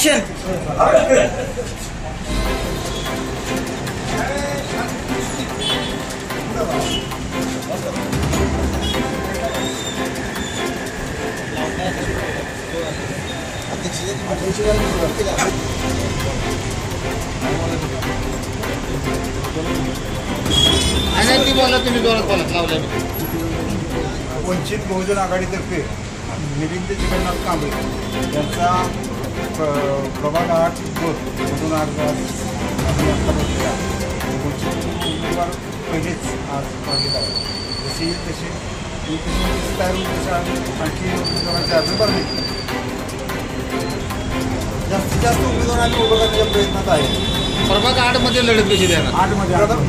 Action. ती बोला, तुम्ही जोरात बोला. लावल्या वंचित बहुजन आघाडीतर्फे मिलिंद जगन्नाथ कांबळे यांचा प्रभाग 8 मधून आज बसलेला वंचित उमेदवार पहिलेच आज मागेला आहे. जसे तसे तयार होऊन तसे आणखी उमेदवारांचे अर्ज भरले. जास्तीत जास्त उमेदवार आम्ही उभं करण्याच्या प्रयत्नात आहे. प्रभाग 8 मध्ये लढत कशी देणार?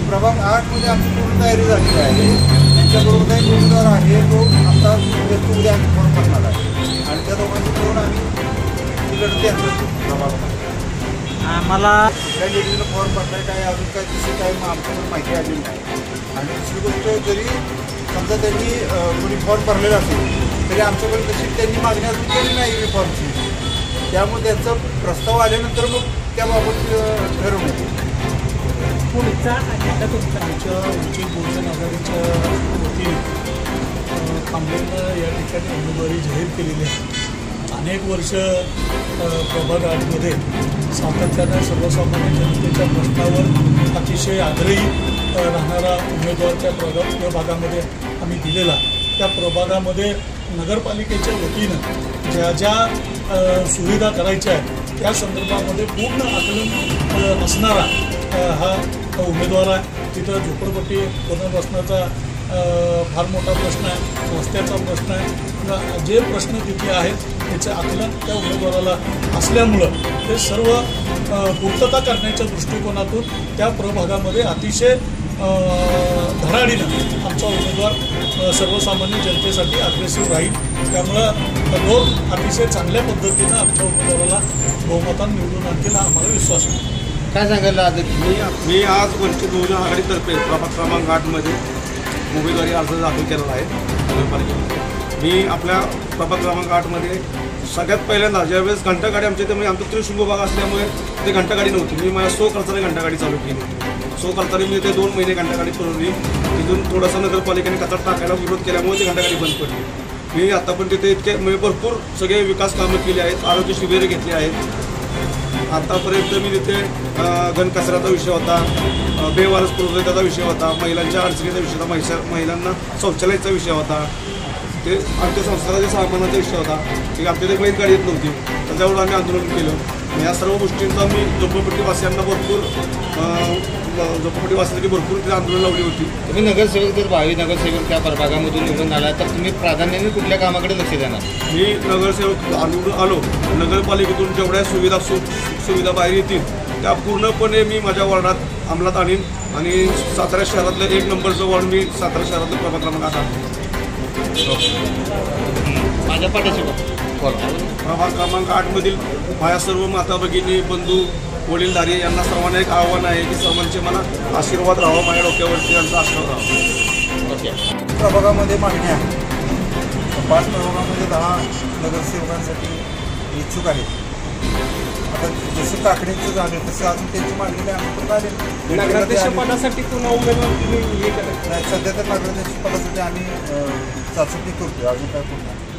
प्रभाग 8 मध्ये आमची पूर्ण तयारी झालेली आहे. त्यांच्याबरोबर एक उमेदवार आहे तो आता उद्या आम्ही फॉर्म भरणार आहे आणि त्या दोघांची मिळून आम्ही लढत देणार प्रभागामध्ये. आम्हाला कुठल्या लेडीजला फॉर्म भरलाय काय अजून काय तशी काय आमच्याकडे माहिती आलेली नाही. आणि दुसरी गोष्ट जरी समजा त्यांनी कोणी फॉर्म भरलेला असेल तरी आमच्याकडे तशी त्यांनी मागणी अजून केली नाही फॉर्मची. त्यामुळे त्यांचा प्रस्ताव आल्यानंतर मग त्याबाबत ठरवण्यात येईल. पुढचा अजेंडा तुमचा आमच्या वंचित बहुजन आघाडीच्या वतीने कांबळेंना या ठिकाणी उमेदवारी जाहीर केलेली आहे. अनेक वर्ष प्रभाग 8मध्ये सातत्यानं सर्वसामान्य जनतेच्या प्रश्नावर अतिशय आग्रही राहणारा उमेदवार त्या प्रभागामध्ये आम्ही दिलेला. त्या प्रभागामध्ये नगरपालिकेच्या वतीनं ज्या ज्या सुविधा करायच्या आहेत त्या संदर्भामध्ये पूर्ण आकलन असणारा हा उमेदवार आहे. तिथं झोपडपट्टी पुनर्वसनाचा फार मोठा प्रश्न आहे, रस्त्याचा प्रश्न आहे. जे प्रश्न तिथे आहेत त्याचं आकलन त्या उमेदवाराला असल्यामुळं ते सर्व पूर्तता करण्याच्या दृष्टिकोनातून त्या प्रभागामध्ये अतिशय धडाडीनं आमचा उमेदवार सर्वसामान्य जनतेसाठी अग्रेसिव्ह राहील. त्यामुळं लोक अतिशय चांगल्या पद्धतीनं आमच्या उमेदवाराला बहुमतानं निवडून आणतील हा आम्हाला विश्वास आहे. काय सांगायला आज मी आज वंचित बहुजन आघाडीतर्फे प्रभाग क्रमांक 8मध्ये उमेदवारी अर्ज दाखल केलेला आहे नगरपालिकेमध्ये. मी आपल्या प्रभाग क्रमांक 8मध्ये सगळ्यात पहिल्यांदा ज्यावेळेस घंटागाडी आमच्या इथे म्हणजे आमचा त्रिशृंग भाग असल्यामुळे ते घंटागाडी नव्हती. मी माझ्या खर्चाने घंटागाडी चालू केली. खर्चाने मी ते 2 महिने घंटागाडी पुरवली. तिथून थोडासा नगरपालिकेने कचरा टाकायला विरोध केल्यामुळे ती घंटागाडी बंद पडली. मी आता पण तिथे इतके म्हणजे भरपूर सगळे विकास कामं केली आहेत, आरोग्य शिबिरे घेतली आहेत. आतापर्यंत मी तिथे घनकचऱ्याचा विषय होता, बेवारस पुरवठ्याचा विषय होता, महिलांच्या अडचणीचा विषय होता, महिलांना शौचालयाचा विषय होता, ते आमच्या संस्थानाच्या सामानाचा विषय होता. की आमच्या इथे बैलगाडी येत नव्हती, त्याच्यावर आम्ही आंदोलन केलं. या सर्व गोष्टींचा मी झोपडपट्टीवासियांना भरपूर तिथे आंदोलन लावली होती. तुम्ही नगरसेवक जर भावी नगरसेवक त्या प्रभागामधून निवडून आला तर तुम्ही प्राधान्याने कुठल्या कामाकडे लक्ष देणार? मी नगरसेवक निवडून आलो, नगरपालिकेतून जेवढ्या सुविधा बाहेर येतील त्या पूर्णपणे मी माझ्या वॉर्डात अंमलात आणीन. आणि सातारा शहरातलं 1 नंबरचं वॉर्ड मी सातारा शहरातलं प्रभाग क्रमांक 8 माझ्या पाठीशी प्रभाग क्रमांक 8मधील माझ्या सर्व माता भगिनी, बंधू, वडीलधारी यांना सर्वांना एक आव्हान आहे की सर्वांचे मला आशीर्वाद राहावा, माझ्या डोक्यावरती यांचा आशीर्वाद राहावा. प्रभागामध्ये मागणी आहे. 5 प्रभागामध्ये 10 नगरसेवकांसाठी इच्छुक आहेत. आता जसं काकडीचं झालं तसं अजून त्यांची मागणी आम्ही पण आले. नगराध्यक्ष पदासाठी पुन्हा उमेदवार तुम्ही हे करत नाही. सध्या तर नगराध्यक्ष पदासाठी आम्ही चाचणी करतोय. अजून काय करणार